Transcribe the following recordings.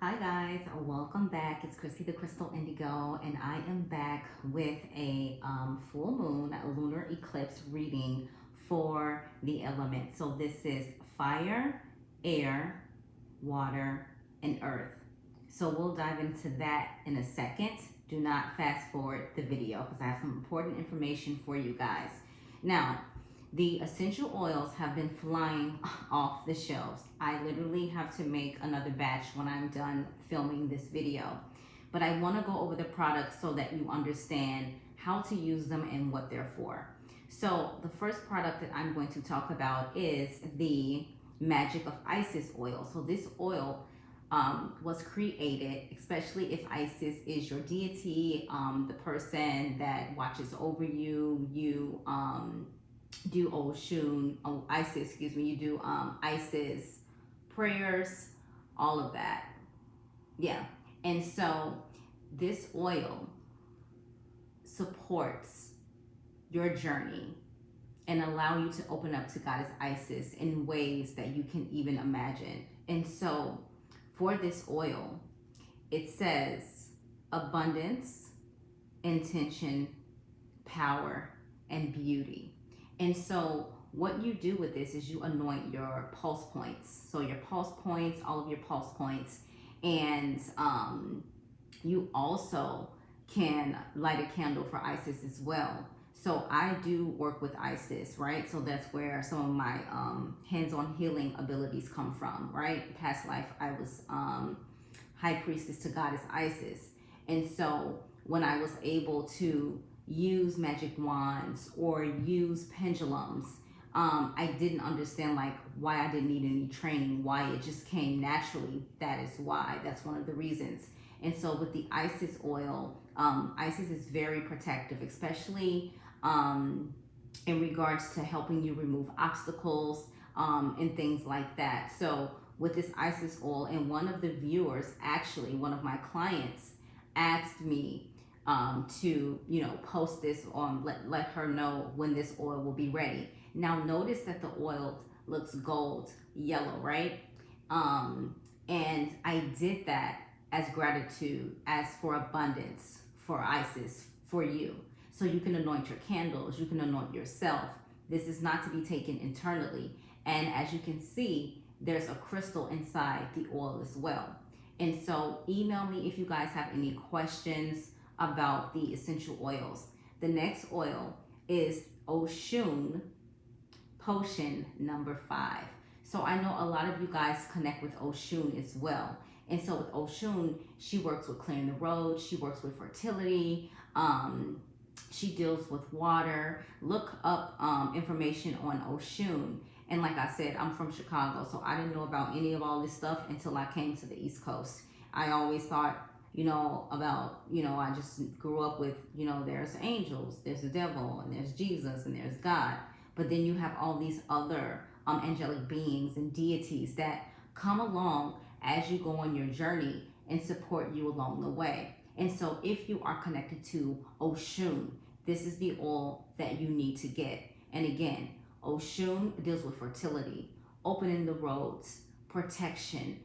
Hi guys, welcome back. It's Chrissy the Crystal Indigo, and I am back with a full moon lunar eclipse reading for the elements. So this is fire, air, water, and earth. So we'll dive into that in a second. Do not fast forward the video because I have some important information for you guys. Now, the essential oils have been flying off the shelves. I literally have to make another batch when I'm done filming this video. But I want to go over the products so that you understand how to use them and what they're for. So the first product that I'm going to talk about is the Magic of Isis oil. So this oil was created, especially if Isis is your deity, the person that watches over you, you do Isis, you do Isis prayers, all of that. Yeah. And so this oil supports your journey and allow you to open up to Goddess Isis in ways that you can even imagine. And so for this oil, it says abundance, intention, power, and beauty. And so what you do with this is you anoint your pulse points. So your pulse points, all of your pulse points, and you also can light a candle for Isis as well. So I do work with Isis, right? So that's where some of my hands-on healing abilities come from, right? Past life, I was high priestess to Goddess Isis. And so when I was able to use magic wands or use pendulums, I didn't understand like why I didn't need any training, why it just came naturally. That is why. That's one of the reasons. And so with the Isis oil, Isis is very protective, especially in regards to helping you remove obstacles and things like that. So with this Isis oil, and one of the viewers, actually one of my clients, asked me to post this on, let her know when this oil will be ready. Now notice that the oil looks gold yellow, right? And I did that as gratitude, as for abundance, for Isis, for you. So you can anoint your candles, you can anoint yourself. This is not to be taken internally. And as you can see, there's a crystal inside the oil as well. And so email me if you guys have any questions about the essential oils. The next oil is Oshun Potion number 5. So I know a lot of you guys connect with Oshun as well. And so with Oshun, she works with clearing the road, she works with fertility, she deals with water. Look up information on Oshun. And like I said, I'm from Chicago, so I didn't know about any of all this stuff until I came to the East Coast. I always thought, I just grew up with, there's angels, there's the devil, and there's Jesus, and there's God. But then you have all these other angelic beings and deities that come along as you go on your journey and support you along the way. And so if you are connected to Oshun, this is the oil that you need to get. And again, Oshun deals with fertility, opening the roads, protection,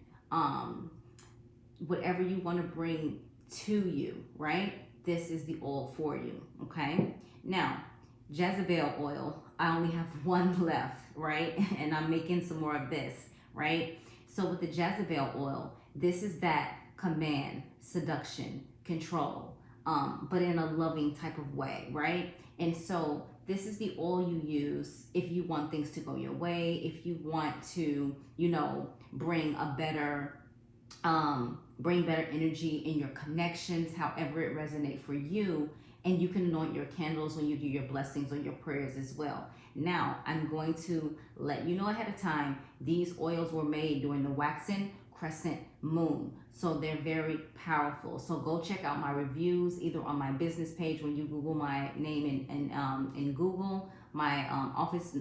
whatever you want to bring to you, right? This is the oil for you, okay? Now, Jezebel oil, I only have one left, right? And I'm making some more of this, right? So with the Jezebel oil, this is that command, seduction, control, but in a loving type of way, right? And so this is the oil you use if you want things to go your way, if you want to, bring a better, bring better energy in your connections, however it resonates for you. And you can anoint your candles when you do your blessings or your prayers as well. Now, I'm going to let you know ahead of time, these oils were made during the waxing crescent moon. So they're very powerful. So go check out my reviews, either on my business page when you Google my name in Google. My office,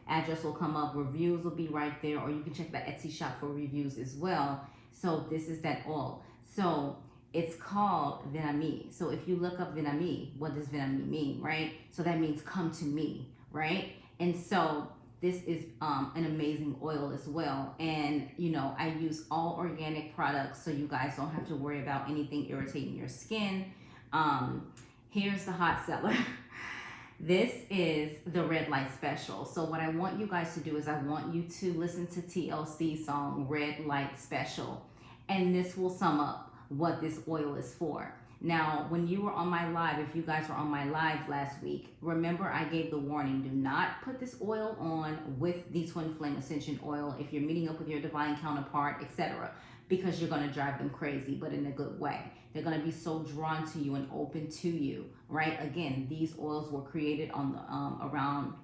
address will come up. Reviews will be right there. Or you can check the Etsy shop for reviews as well. So this is that oil. So it's called Venami. So if you look up Venami, what does Venami mean, right? So that means come to me, right? And so this is an amazing oil as well. And I use all organic products, so you guys don't have to worry about anything irritating your skin. Here's the hot seller. This is the red light special. So what I want you guys to do is I want you to listen to TLC's song Red Light Special, and this will sum up what this oil is for. Now, when you were on my live, if you guys were on my live last week, remember I gave the warning, do not put this oil on with the Twin Flame Ascension oil if you're meeting up with your divine counterpart, etc., because you're going to drive them crazy, but in a good way. They're going to be so drawn to you and open to you, right? Again, these oils were created on the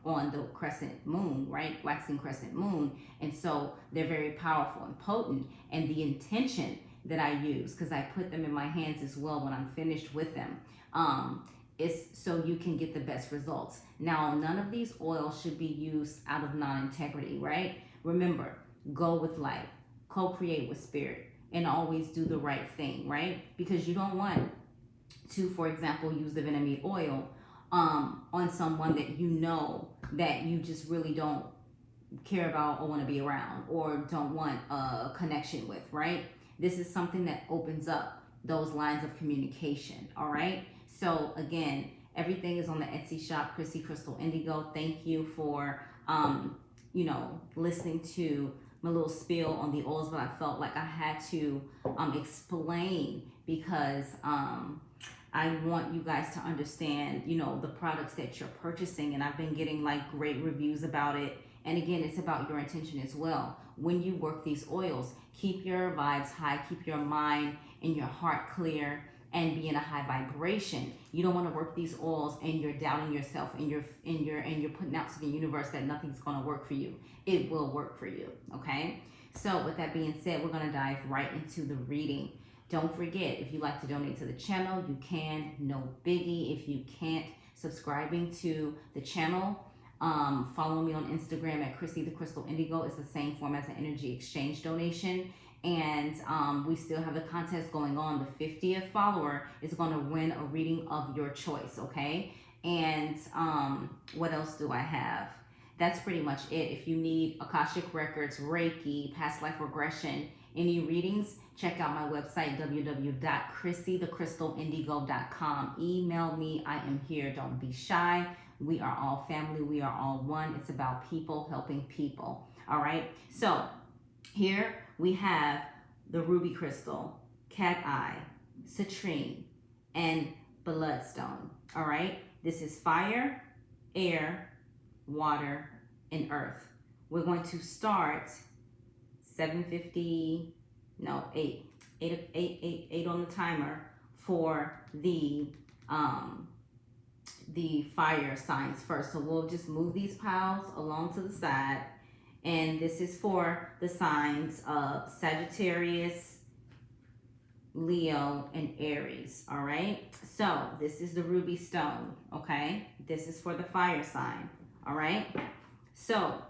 on the crescent moon, right? Waxing crescent moon. And so they're very powerful and potent. And the intention that I use, because I put them in my hands as well when I'm finished with them, is so you can get the best results. Now, none of these oils should be used out of non-integrity, right? Remember, go with light, co-create with spirit, and always do the right thing, right? Because you don't want to, for example, use the Venomite oil on someone that you know that you just really don't care about or want to be around or don't want a connection with, right? This is something that opens up those lines of communication, all right? So again, everything is on the Etsy shop, Chrissy Crystal Indigo. Thank you for, listening to my little spiel on the oils, but I felt like I had to explain because I want you guys to understand, the products that you're purchasing, and I've been getting like great reviews about it. And again, it's about your intention as well. When you work these oils, keep your vibes high, keep your mind and your heart clear, and be in a high vibration. You don't want to work these oils and you're doubting yourself and you're putting out to the universe that nothing's going to work for you. It will work for you, okay? So with that being said, we're going to dive right into the reading. Don't forget, if you'd like to donate to the channel, you can, no biggie. If you can't, subscribing to the channel. Follow me on Instagram at Chrissy the Crystal Indigo. It's the same form as an energy exchange donation. And we still have the contest going on. The 50th follower is going to win a reading of your choice, okay? And what else do I have? That's pretty much it. If you need Akashic Records, Reiki, past life regression, any readings, check out my website, www.chrissythecrystalindigo.com. Email me. I am here. Don't be shy. We are all family. We are all one. It's about people helping people. All right? So here we have the ruby crystal, cat eye, citrine, and bloodstone. All right? This is fire, air, water, and earth. We're going to start 8 on the timer for the fire signs first. So we'll just move these piles along to the side. And this is for the signs of Sagittarius, Leo, and Aries. All right. So this is the ruby stone. Okay. This is for the fire sign. All right. So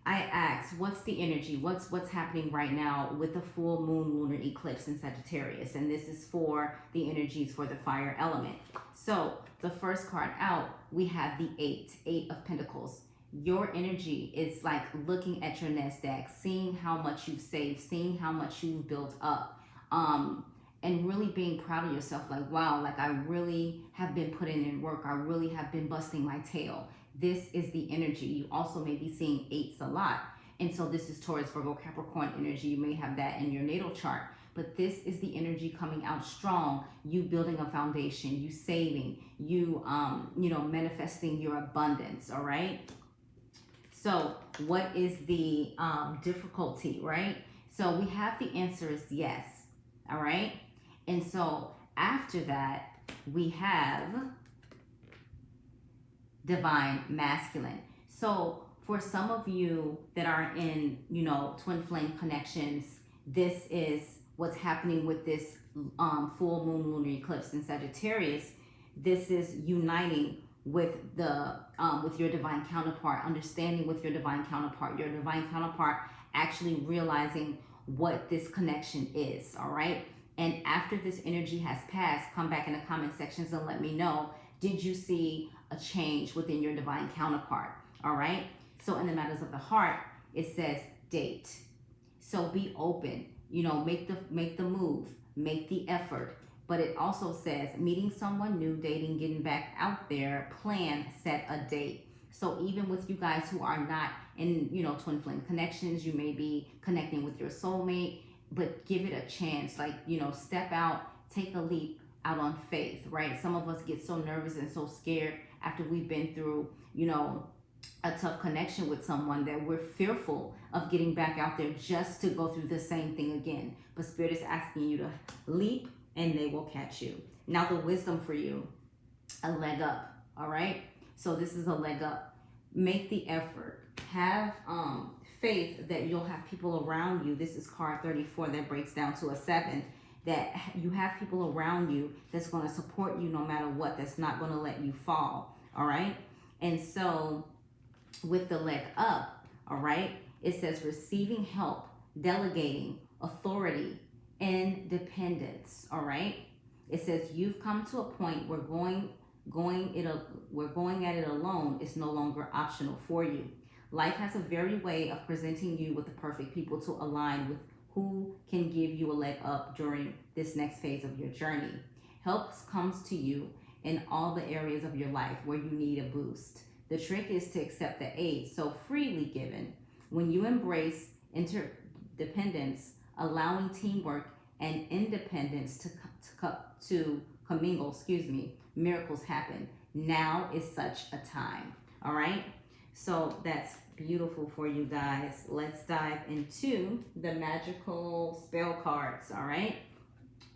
I asked, what's the energy? What's happening right now with the full moon lunar eclipse in Sagittarius? And this is for the energies for the fire element. So the first card out, we have the Eight of Pentacles. Your energy is like looking at your nest egg, seeing how much you've saved, seeing how much you've built up, and really being proud of yourself. Like, wow, like I really have been putting in work. I really have been busting my tail. This is the energy. You also may be seeing eights a lot. And so this is Taurus, Virgo, Capricorn energy. You may have that in your natal chart. But this is the energy coming out strong. You building a foundation, you saving, you, manifesting your abundance, all right? So what is the difficulty, right? So we have the answer is yes, all right? And so after that, we have divine masculine. So for some of you that are in, twin flame connections, this is what's happening with this full moon lunar eclipse in Sagittarius. This is uniting with the with your divine counterpart, understanding with your divine counterpart actually realizing what this connection is, all right? And after this energy has passed, come back in the comment sections and let me know, did you see a change within your divine counterpart, all right? So in the matters of the heart, it says date. So be open, you know, make the move, make the effort. But it also says meeting someone new, dating, getting back out there, plan, set a date. So even with you guys who are not in, you know, twin flame connections, you may be connecting with your soulmate, but give it a chance. Like, you know, step out, take a leap out on faith, right? Some of us get so nervous and so scared after we've been through, you know, a tough connection with someone that we're fearful of getting back out there just to go through the same thing again. But Spirit is asking you to leap and they will catch you. Now the wisdom for you, a leg up, all right? So this is a leg up. Make the effort. Have faith that you'll have people around you. This is card 34 that breaks down to a 7. That you have people around you that's going to support you no matter what, that's not going to let you fall, all right? And so with the leg up, all right, it says receiving help, delegating, authority, independence, all right? It says you've come to a point where going at it alone is no longer optional for you. Life has a very way of presenting you with the perfect people to align with who can give you a leg up during this next phase of your journey. Help comes to you in all the areas of your life where you need a boost. The trick is to accept the aid so freely given. When you embrace interdependence, allowing teamwork and independence to commingle, miracles happen. Now is such a time. All right? So that's beautiful for you guys. Let's dive into the magical spell cards. All right?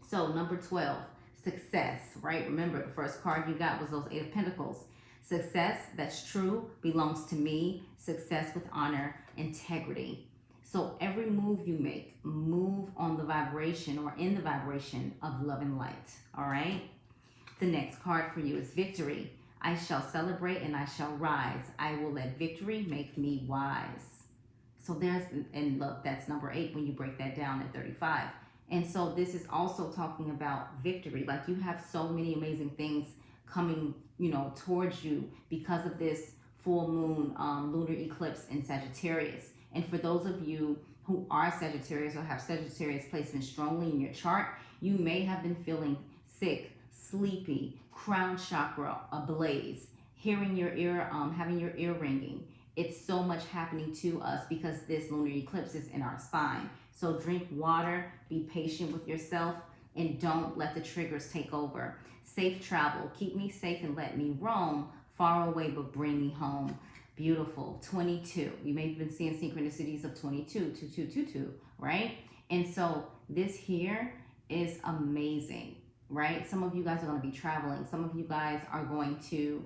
So number 12, success, right? Remember, the first card you got was those 8 of Pentacles. Success that's true belongs to me. Success with honor, integrity. So every move you make, move on the vibration or in the vibration of love and light. All right? The next card for you is victory. I shall celebrate and I shall rise. I will let victory make me wise. So and look, that's number 8 when you break that down at 35. And so this is also talking about victory. Like you have so many amazing things coming, you know, towards you because of this full moon lunar eclipse in Sagittarius. And for those of you who are Sagittarius or have Sagittarius placement strongly in your chart, you may have been feeling sick, sleepy, crown chakra ablaze, hearing your ear, having your ear ringing. It's so much happening to us because this lunar eclipse is in our sign. So drink water, be patient with yourself, and don't let the triggers take over. Safe travel. Keep me safe and let me roam. Far away, but bring me home. Beautiful. 22. You may have been seeing synchronicities of 22, 2222, right? And so this here is amazing, right? Some of you guys are going to be traveling. Some of you guys are going to,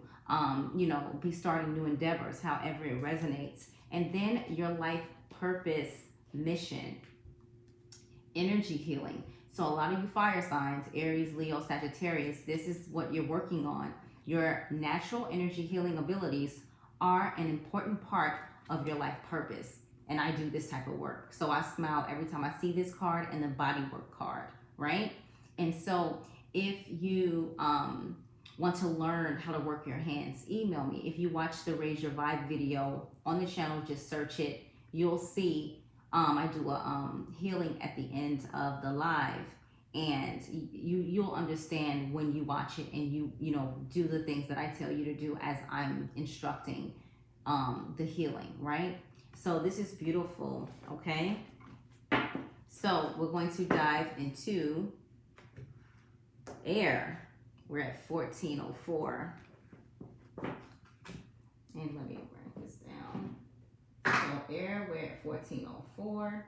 you know, be starting new endeavors, however it resonates. And then your life purpose, mission, energy healing. So a lot of you fire signs, Aries, Leo, Sagittarius, this is what you're working on. Your natural energy healing abilities are an important part of your life purpose. And I do this type of work. So I smile every time I see this card and the body work card, right? And so if you want to learn how to work your hands, email me. If you watch the Raise Your Vibe video on the channel, just search it. You'll see I do a healing at the end of the live, and you'll understand when you watch it and you know do the things that I tell you to do as I'm instructing the healing, right? So this is beautiful, okay? So we're going to dive into air. We're at 1404. And let me write this down. So air, we're at 1404.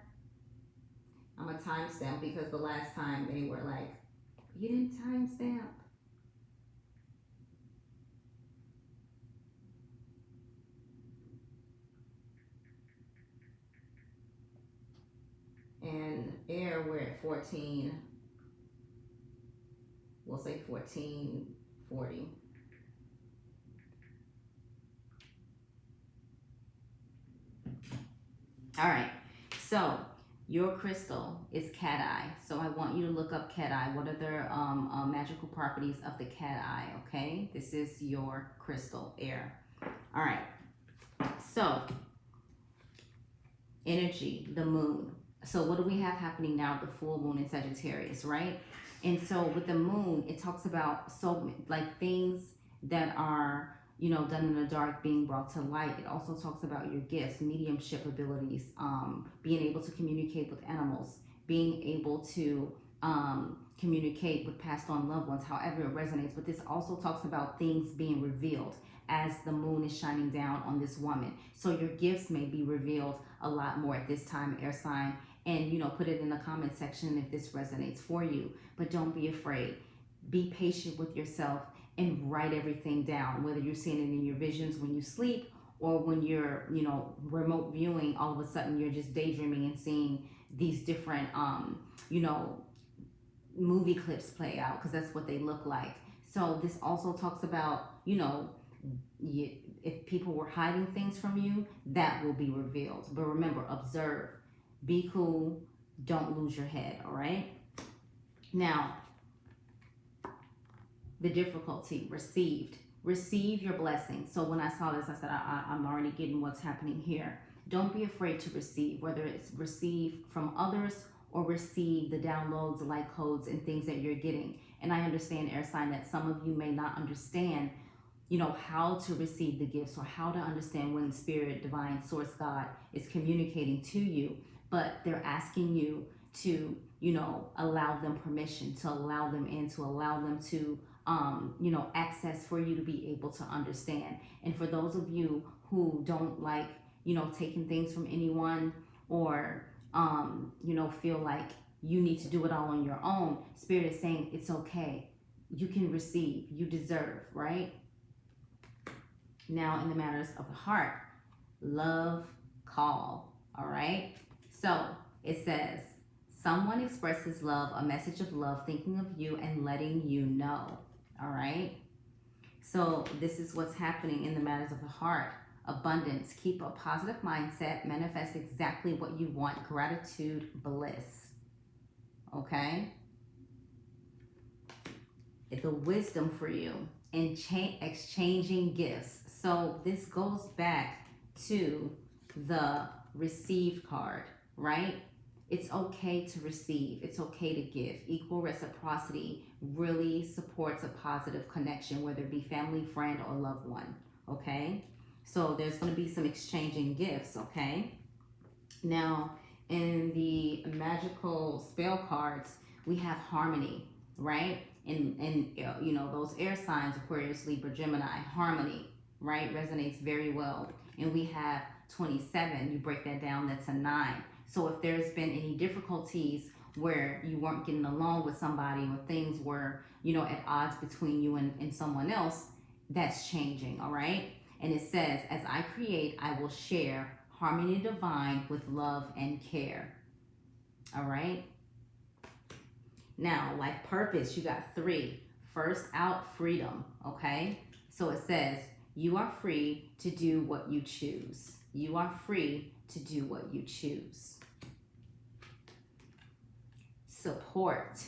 I'm a timestamp because the last time they were like, you didn't timestamp. And air, we're at 14. We'll say 1440. All right, so your crystal is cat eye. So I want you to look up cat eye. What are the magical properties of the cat eye, okay? This is your crystal, air. All right, So energy, the moon. So what do we have happening now? The full moon in Sagittarius, right? And so with the moon, it talks about like things that are, you know, done in the dark being brought to light. It also talks about your gifts, mediumship abilities, being able to communicate with animals, being able to communicate with passed on loved ones, however it resonates. But this also talks about things being revealed as the moon is shining down on this woman. So your gifts may be revealed a lot more at this time, air sign. And, you know, put it in the comment section if this resonates for you. But don't be afraid. Be patient with yourself and write everything down, whether you're seeing it in your visions when you sleep or when you're, you know, remote viewing, all of a sudden you're just daydreaming and seeing these different, you know, movie clips play out, because that's what they look like. So this also talks about, you know, if people were hiding things from you, that will be revealed. But remember, observe, be cool, don't lose your head, all right? Now, the difficulty, received. Receive your blessing. So when I saw this, I said, I'm already getting what's happening here. Don't be afraid to receive, whether it's receive from others or receive the downloads, the light codes, and things that you're getting. And I understand, air sign, that some of you may not understand, you know, how to receive the gifts or how to understand when Spirit, Divine, Source, God is communicating to you. But they're asking you to, you know, allow them permission, to allow them in, to allow them to, you know, access for you to be able to understand. And for those of you who don't like, you know, taking things from anyone or, you know, feel like you need to do it all on your own, Spirit is saying it's okay. You can receive, you deserve, right? Now, in the matters of the heart, love call, all right? So it says, someone expresses love, a message of love, thinking of you and letting you know, all right? So this is what's happening in the matters of the heart. Abundance, keep a positive mindset, manifest exactly what you want, gratitude, bliss, okay? The wisdom for you, and exchanging gifts. So this goes back to the receive card, right? It's okay to receive. It's okay to give. Equal reciprocity really supports a positive connection, whether it be family, friend, or loved one, okay? So there's going to be some exchanging gifts, okay? Now, in the magical spell cards, we have harmony, right? And you know, those air signs, Aquarius, Libra, Gemini, harmony, right? Resonates very well. And we have 27. You break that down, that's a 9. So if there's been any difficulties where you weren't getting along with somebody or things were, you know, at odds between you and someone else, that's changing, all right? And it says, as I create, I will share harmony divine with love and care, all right? Now, life purpose, you got 3. First out, freedom, okay? So it says, you are free to do what you choose. You are free to do what you choose. Support,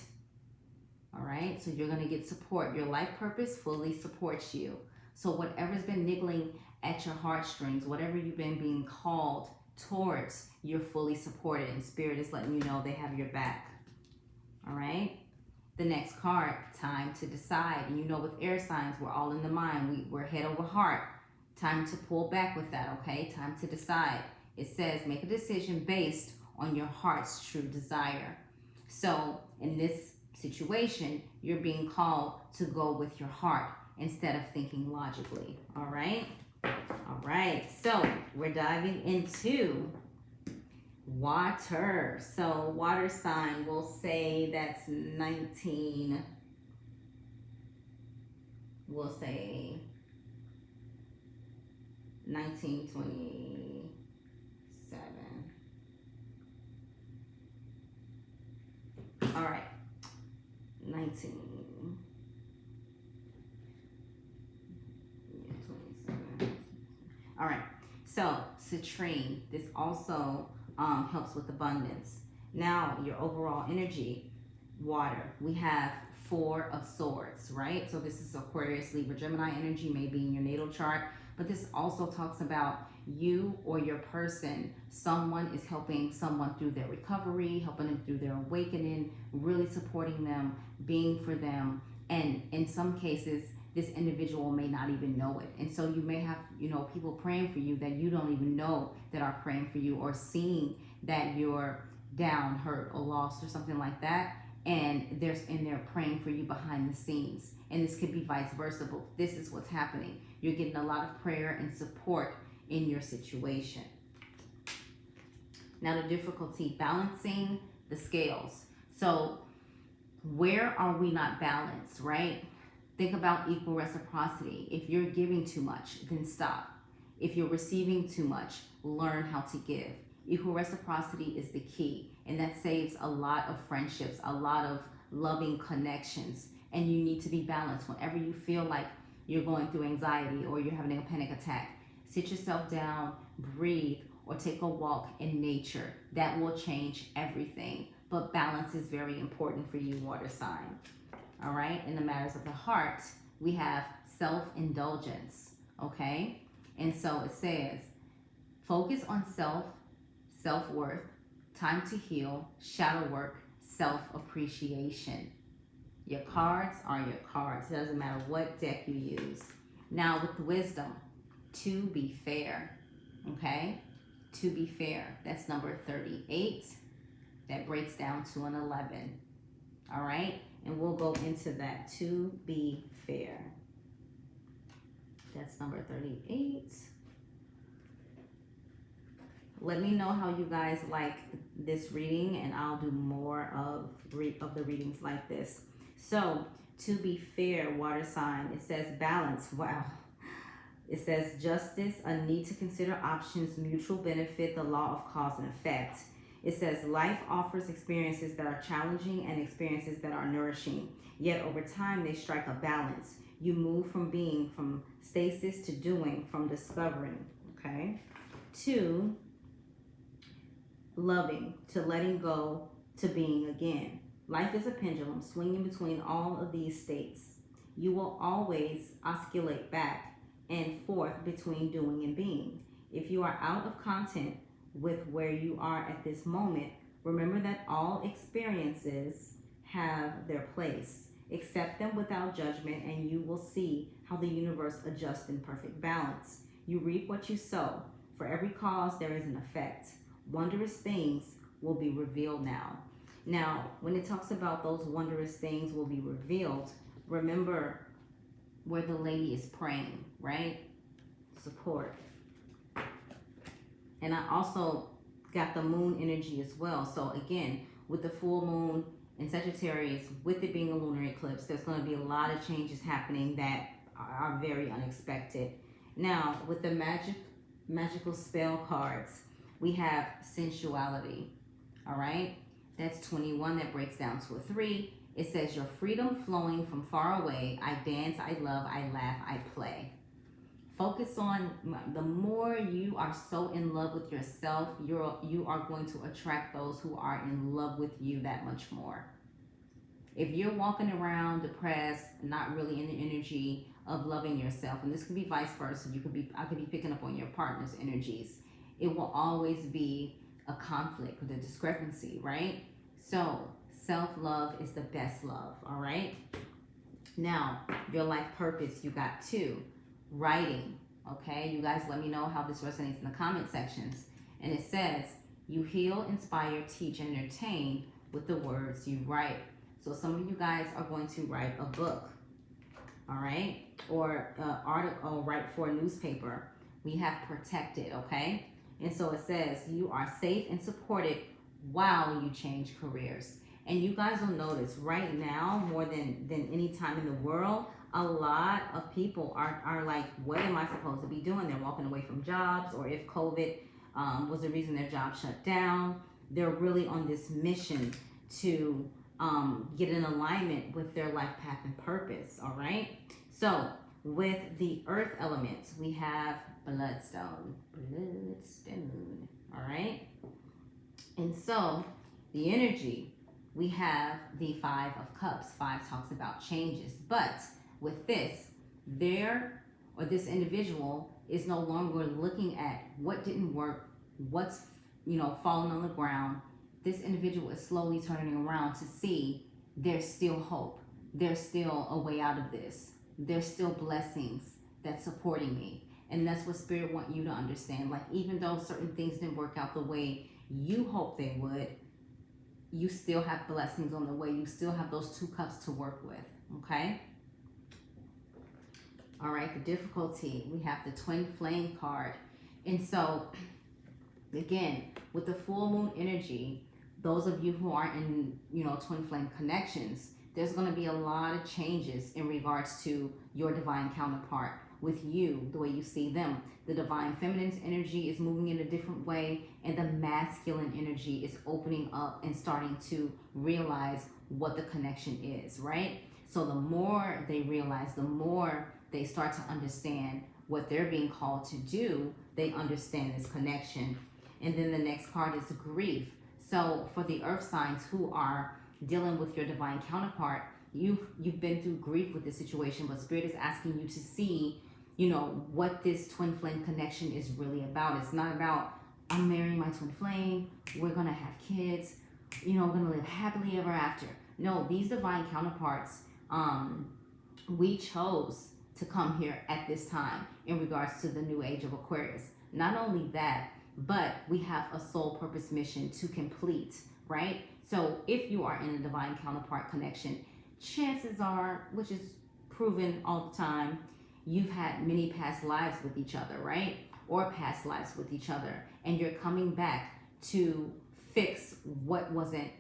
all right? So you're going to get support. Your life purpose fully supports you. So whatever's been niggling at your heartstrings, whatever you've been being called towards, you're fully supported. And Spirit is letting you know they have your back, all right? The next card, time to decide. And you know, with air signs, we're all in the mind. We're head over heart. Time to pull back with that, okay? Time to decide. It says, make a decision based on your heart's true desire. So in this situation, you're being called to go with your heart instead of thinking logically, all right? All right, so we're diving into water. So water sign, we'll say that's 19, we'll say 1927. All right, 19. All right, so citrine, this also helps with abundance. Now, your overall energy, water. We have 4 of swords, right? So this is Aquarius, Libra, Gemini energy, maybe in your natal chart. But this also talks about you or your person, someone is helping someone through their recovery, helping them through their awakening, really supporting them, being for them. And in some cases, this individual may not even know it. And so you may have, people praying for you that you don't even know that are praying for you, or seeing that you're down, hurt, or lost, or something like that. And they're praying for you behind the scenes. And this could be vice versa, but this is what's happening. You're getting a lot of prayer and support in your situation. Now, the difficulty, balancing the scales. So where are we not balanced, right? Think about equal reciprocity. If you're giving too much, then stop. If you're receiving too much, learn how to give. Equal reciprocity is the key, and that saves a lot of friendships, a lot of loving connections. And you need to be balanced. Whenever you feel like you're going through anxiety or you're having a panic attack, sit yourself down, breathe, or take a walk in nature. That will change everything. But balance is very important for you, water sign. All right, in the matters of the heart, we have self-indulgence, okay? And so it says, focus on self-worth, time to heal, shadow work, self-appreciation. Your cards are your cards. It doesn't matter what deck you use. Now with wisdom, to be fair, okay? To be fair, that's number 38. That breaks down to an 11, all right? And we'll go into that, to be fair. That's number 38. Let me know how you guys like this reading, and I'll do more of the readings like this. So, to be fair, water sign, it says balance. Wow. It says justice, a need to consider options, mutual benefit, the law of cause and effect. It says life offers experiences that are challenging and experiences that are nourishing. Yet over time, they strike a balance. You move from being, from stasis to doing, from discovering, okay? To loving, to letting go, to being again. Life is a pendulum swinging between all of these states. You will always oscillate back and forth between doing and being. If you are out of content with where you are at this moment, remember that all experiences have their place. Accept them without judgment, and you will see how the universe adjusts in perfect balance. You reap what you sow. For every cause, there is an effect. Wondrous things will be revealed now. Now, when it talks about those wondrous things will be revealed, remember where the lady is praying, right? Support. And I also got the moon energy as well. So again, with the full moon in Sagittarius, with it being a lunar eclipse, there's going to be a lot of changes happening that are very unexpected. Now, with the magical spell cards, we have sensuality. All right, that's 21. That breaks down to a 3. It says your freedom flowing from far away. I dance, I love, I laugh, I play. Focus on, the more you are so in love with yourself, you are going to attract those who are in love with you that much more. If you're walking around depressed, not really in the energy of loving yourself, and this could be vice versa, I could be picking up on your partner's energies. It will always be a conflict with a discrepancy, right? So self-love is the best love, all right? Now, your life purpose, you got 2. Writing, okay? You guys let me know how this resonates in the comment sections. And it says, you heal, inspire, teach, and entertain with the words you write. So some of you guys are going to write a book, all right? Or article, write for a newspaper. We have protected, okay? And so it says, you are safe and supported while you change careers. And you guys will notice right now, more than any time in the world, a lot of people are like, what am I supposed to be doing? They're walking away from jobs, or if COVID was the reason their job shut down, they're really on this mission to get in alignment with their life path and purpose, all right? So with the earth elements, we have bloodstone, all right? And so the energy, we have the 5 of cups. 5 talks about changes, but with this, this individual is no longer looking at what didn't work, what's, falling on the ground. This individual is slowly turning around to see there's still hope. There's still a way out of this. There's still blessings that's supporting me. And that's what Spirit want you to understand. Like, even though certain things didn't work out the way you hope they would, you still have blessings on the way. You still have those 2 cups to work with, okay? All right, the difficulty, we have the Twin Flame card. And so, again, with the full moon energy, those of you who are in, Twin Flame connections, there's going to be a lot of changes in regards to your divine counterpart with you, the way you see them. The divine feminine's energy is moving in a different way, and the masculine energy is opening up and starting to realize what the connection is, right? So the more they realize, the more they start to understand what they're being called to do, they understand this connection. And then the next card is grief. So for the earth signs who are dealing with your divine counterpart, you've been through grief with this situation, but Spirit is asking you to see, what this twin flame connection is really about. It's not about, I'm marrying my twin flame, we're gonna have kids, we're gonna live happily ever after. No, these divine counterparts, we chose to come here at this time in regards to the new age of Aquarius. Not only that, but we have a soul purpose mission to complete, right? So if you are in a divine counterpart connection, chances are, which is proven all the time, you've had many past lives with each other, right? Or past lives with each other. And you're coming back to fix what wasn't,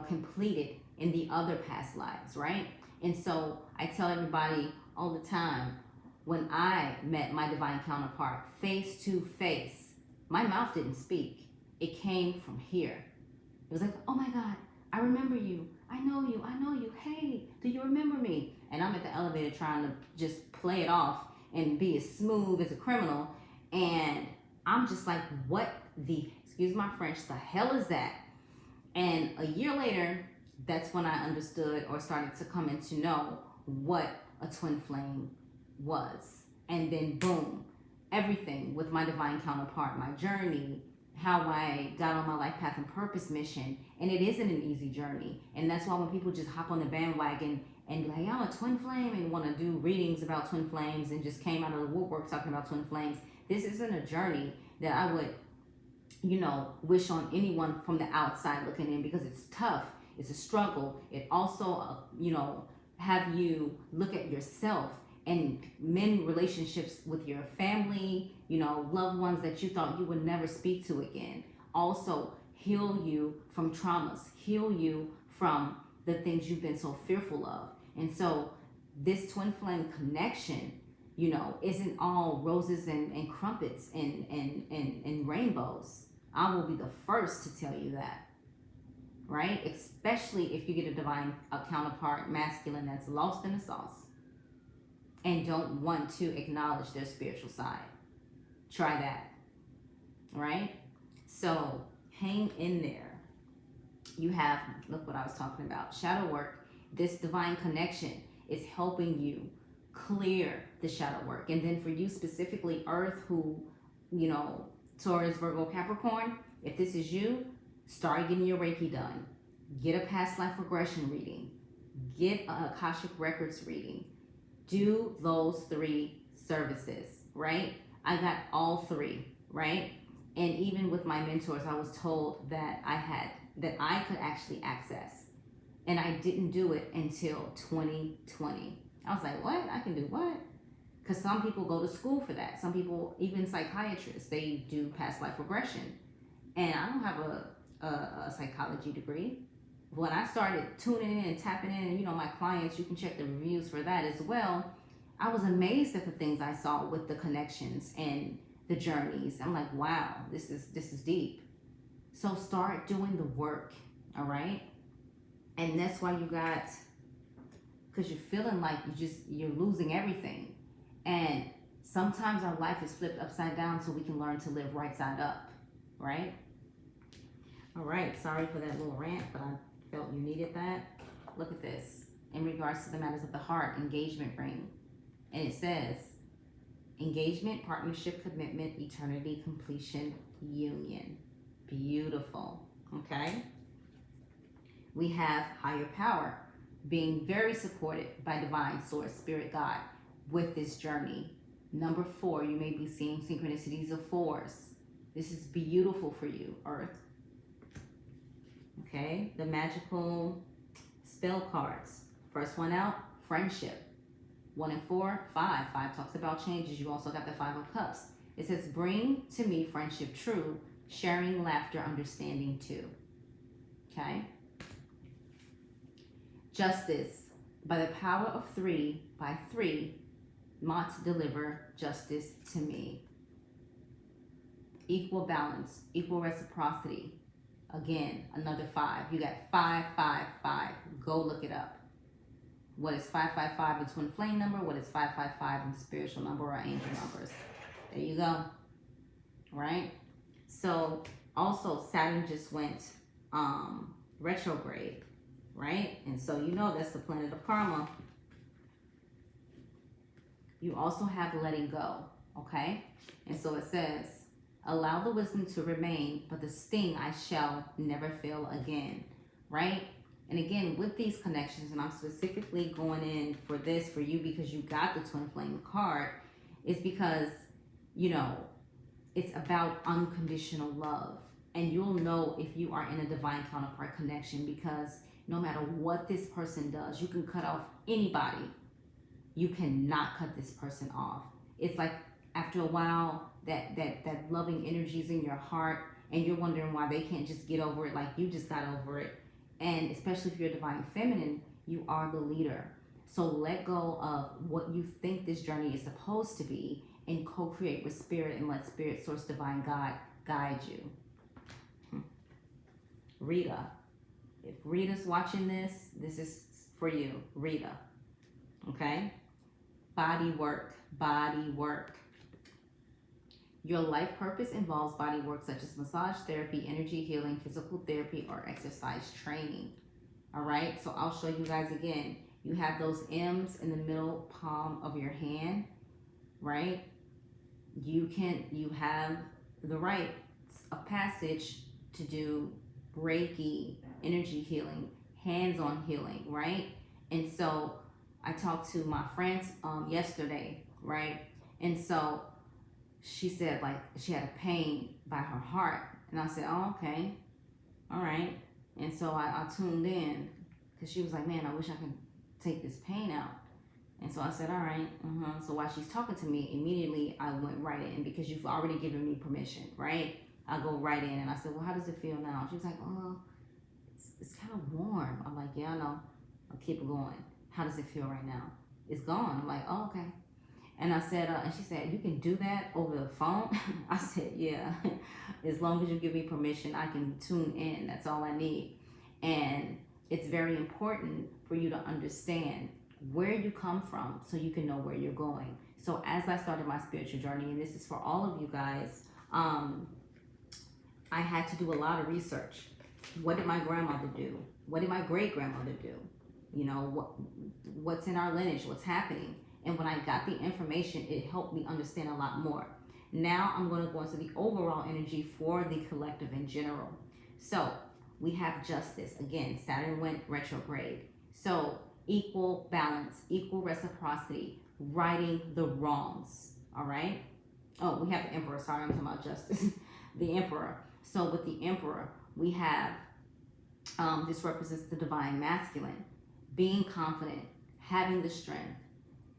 completed in the other past lives, right? And so I tell everybody all the time, when I met my divine counterpart face to face, my mouth didn't speak. It came from here. It was like, oh my God, I remember you. I know you. Hey, do you remember me? And I'm at the elevator trying to just play it off and be as smooth as a criminal. And I'm just like, what the, excuse my French, the hell is that? And a year later, that's when I understood or started to come in to know what a twin flame was. And then boom, everything with my divine counterpart, my journey, how I got on my life path and purpose mission. And it isn't an easy journey. And that's why when people just hop on the bandwagon and be like, I'm a twin flame, and want to do readings about twin flames and just came out of the woodwork talking about twin flames, this isn't a journey that I would, wish on anyone from the outside looking in, because it's tough. It's a struggle. It also, have you look at yourself and mend relationships with your family, loved ones that you thought you would never speak to again. Also heal you from traumas, heal you from the things you've been so fearful of. And so this twin flame connection, isn't all roses and crumpets and rainbows. I will be the first to tell you that, right? Especially if you get a counterpart, masculine, that's lost in the sauce and don't want to acknowledge their spiritual side. Try that, right? So hang in there. You have, look what I was talking about, shadow work. This divine connection is helping you clear the shadow work. And then for you specifically, Earth, who, Taurus, Virgo, Capricorn, if this is you, start getting your Reiki done. Get a past life regression reading. Get a Akashic Records reading. Do those 3 services, right? I got all 3, right? And even with my mentors, I was told that I could actually access. And I didn't do it until 2020. I was like, what? I can do what? Because some people go to school for that. Some people, even psychiatrists, they do past life regression. And I don't have a psychology degree. When I started tuning in and tapping in, and my clients, you can check the reviews for that as well. I was amazed at the things I saw with the connections and the journeys. I'm like, wow, this is deep. So start doing the work, all right? And that's why because you're feeling like you're losing everything. And sometimes our life is flipped upside down so we can learn to live right side up, right? All right, sorry for that little rant, but I felt you needed that. Look at this. In regards to the matters of the heart, engagement ring. And it says, engagement, partnership, commitment, eternity, completion, union. Beautiful. Okay. We have higher power, being very supported by divine source, spirit, God, with this journey. Number 4, you may be seeing synchronicities of 4s. This is beautiful for you, Earth. Okay, the magical spell cards. First one out, friendship. 1 and 4, 5. 5 talks about changes. You also got the 5 of Cups. It says, bring to me friendship true, sharing, laughter, understanding too. Okay. Justice. By the power of 3, by 3, must deliver justice to me. Equal balance, equal reciprocity. Again, another 5. You got 5, 5, 5. Go look it up. What is 555 in twin flame number? What is 555 in spiritual number or angel numbers? There you go. Right? So also Saturn just went retrograde, right? And so you know that's the planet of karma. You also have letting go, okay? And so it says, allow the wisdom to remain, but the sting I shall never feel again, right? And again, with these connections, and I'm specifically going in for this for you because you got the twin flame card, is because, you know, it's about unconditional love. And you'll know if you are in a divine counterpart connection, because no matter what this person does, you can cut off anybody. You cannot cut this person off. It's like after a while, that loving energy is in your heart, and you're wondering why they can't just get over it like you just got over it. And especially if you're divine feminine, you are the leader. So let go of what you think this journey is supposed to be and co-create with spirit, and let spirit, source, divine God guide you. Rita. If Rita's watching this, this is for you, Rita. Okay? Body work, body work. Your life purpose involves body work such as massage therapy, energy healing, physical therapy, or exercise training. All right, so I'll show you guys again. You have those M's in the middle palm of your hand, right? You have the right of passage to do Reiki, energy healing, hands-on healing, right? And so I talked to my friend yesterday, right? And so she said like she had a pain by her heart, and I said, oh, okay, all right. And so I tuned in because she was like, man, I wish I could take this pain out. And so I said, all right. So while she's talking to me, immediately I went right in, because you've already given me permission, right? I go right in, and I said, well, how does it feel now? She was like, oh, it's kind of warm. I'm like, yeah, I know. I'll keep going. How does it feel right now? It's gone. I'm like, oh, okay. And I said, and she said, you can do that over the phone? I said, yeah. As long as you give me permission, I can tune in. That's all I need. And it's very important for you to understand where you come from so you can know where you're going. So as I started my spiritual journey, and this is for all of you guys, I had to do a lot of research. What did my grandmother do? What did my great-grandmother do? You know, what's in our lineage, what's happening. And when I got the information, it helped me understand a lot more. Now I'm going to go into the overall energy for the collective in general. So we have justice. Again, Saturn went retrograde. So equal balance, equal reciprocity, righting the wrongs. All right. Oh, we have the Emperor. Sorry, I'm talking about justice. The Emperor. So with the Emperor, we have, this represents the divine masculine, being confident, having the strength,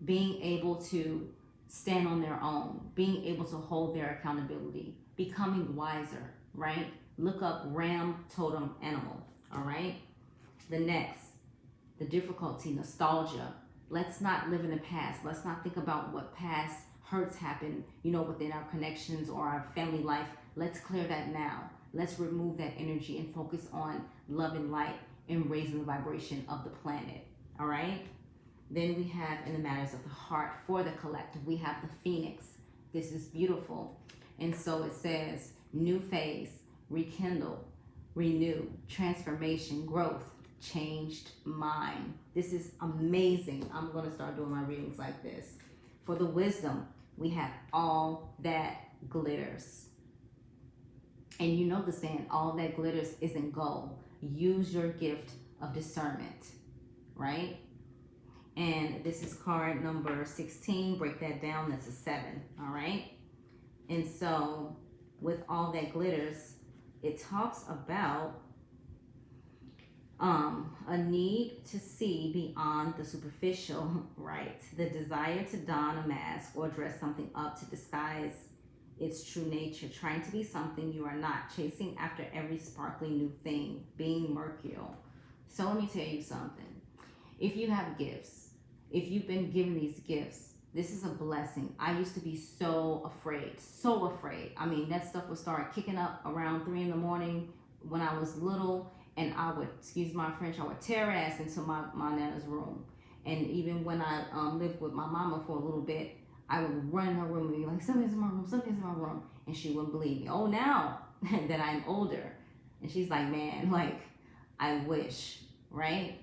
being able to stand on their own, being able to hold their accountability, becoming wiser, right? Look up Ram Totem Animal, all right? The next, the difficulty, nostalgia. Let's not live in the past. Let's not think about what past hurts happened, you know, within our connections or our family life. Let's clear that now. Let's remove that energy and focus on love and light and raising the vibration of the planet, all right? Then we have, in the matters of the heart for the collective, we have the Phoenix. This is beautiful. And so it says, new phase, rekindle, renew, transformation, growth, changed mind. This is amazing. I'm going to start doing my readings like this. For the wisdom we have all that glitters. And you know the saying, all that glitters isn't gold. Use your gift of discernment, right? And this is card number 16. Break that down. That's a 7, all right? And so with all that glitters, it talks about a need to see beyond the superficial, right? The desire to don a mask or dress something up to disguise its true nature, trying to be something you are not, chasing after every sparkling new thing, being mercurial. So let me tell you something. If you have gifts, if you've been given these gifts, this is a blessing. I used to be so afraid, so afraid. I mean, that stuff would start kicking up around 3 in the morning when I was little, and I would, excuse my French, I would tear ass into my nana's room. And even when I lived with my mama for a little bit, I would run in her room and be like, something's in my room, something's in my room. And she wouldn't believe me. Oh, now that I'm older. And she's like, man, like, I wish, right?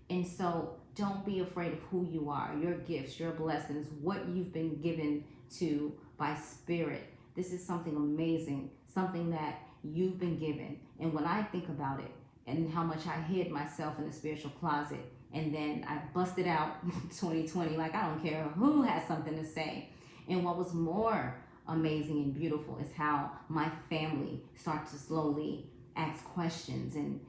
And so don't be afraid of who you are, your gifts, your blessings, what you've been given to by spirit. This is something amazing, something that you've been given. And when I think about it and how much I hid myself in the spiritual closet, and then I busted out 2020, like I don't care who has something to say. And what was more amazing and beautiful is how my family started to slowly ask questions and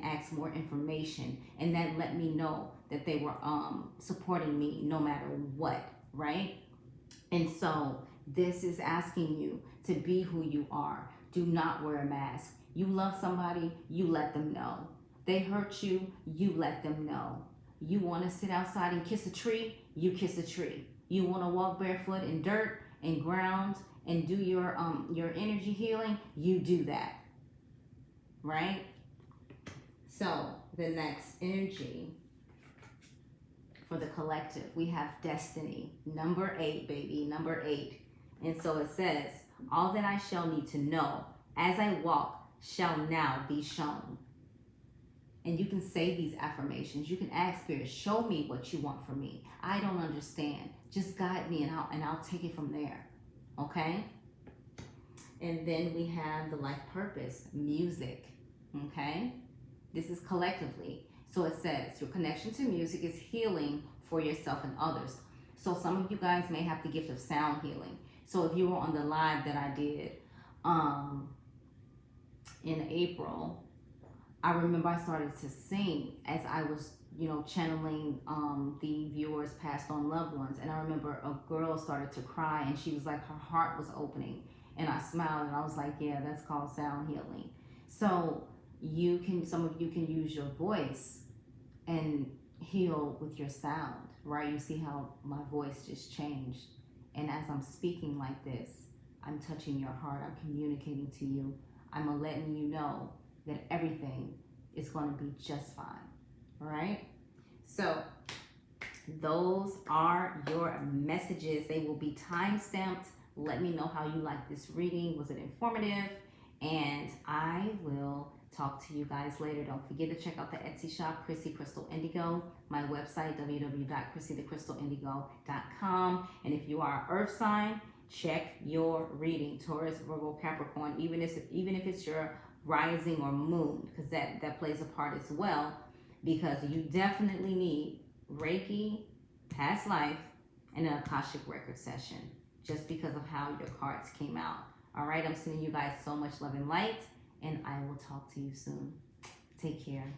ask more information, and that let me know that they were supporting me no matter what, right? And so this is asking you to be who you are. Do not wear a mask. You love somebody, you let them know. They hurt you, you let them know. You want to sit outside and kiss a tree, you kiss a tree. You want to walk barefoot in dirt and ground and do your energy healing, you do that. Right? So the next energy for the collective, we have destiny. Number 8, baby, number 8. And so it says, all that I shall need to know as I walk shall now be shown. And you can say these affirmations. You can ask Spirit, show me what you want from me. I don't understand. Just guide me and I'll take it from there. Okay? And then we have the life purpose, music. Okay? This is collectively. So it says your connection to music is healing for yourself and others. So some of you guys may have the gift of sound healing. So if you were on the live that I did in April, I remember I started to sing as I was, channeling the viewers passed on loved ones. And I remember a girl started to cry and she was like, her heart was opening. And I smiled and I was like, yeah, that's called sound healing. So some of you can use your voice and heal with your sound, right? You see how my voice just changed. And as I'm speaking like this, I'm touching your heart. I'm communicating to you. I'm letting you know that everything is going to be just fine. All right? So those are your messages. They will be time-stamped. Let me know how you like this reading. Was it informative? And I will talk to you guys later. Don't forget to check out the Etsy shop, Chrissy Crystal Indigo. My website, www.chrissythecrystalindigo.com. And if you are an earth sign, check your reading. Taurus, Virgo, Capricorn, even if it's your rising or moon, because that plays a part as well, because you definitely need Reiki, past life, and an Akashic record session, just because of how your cards came out. All right, I'm sending you guys so much love and light, and I will talk to you soon. Take care.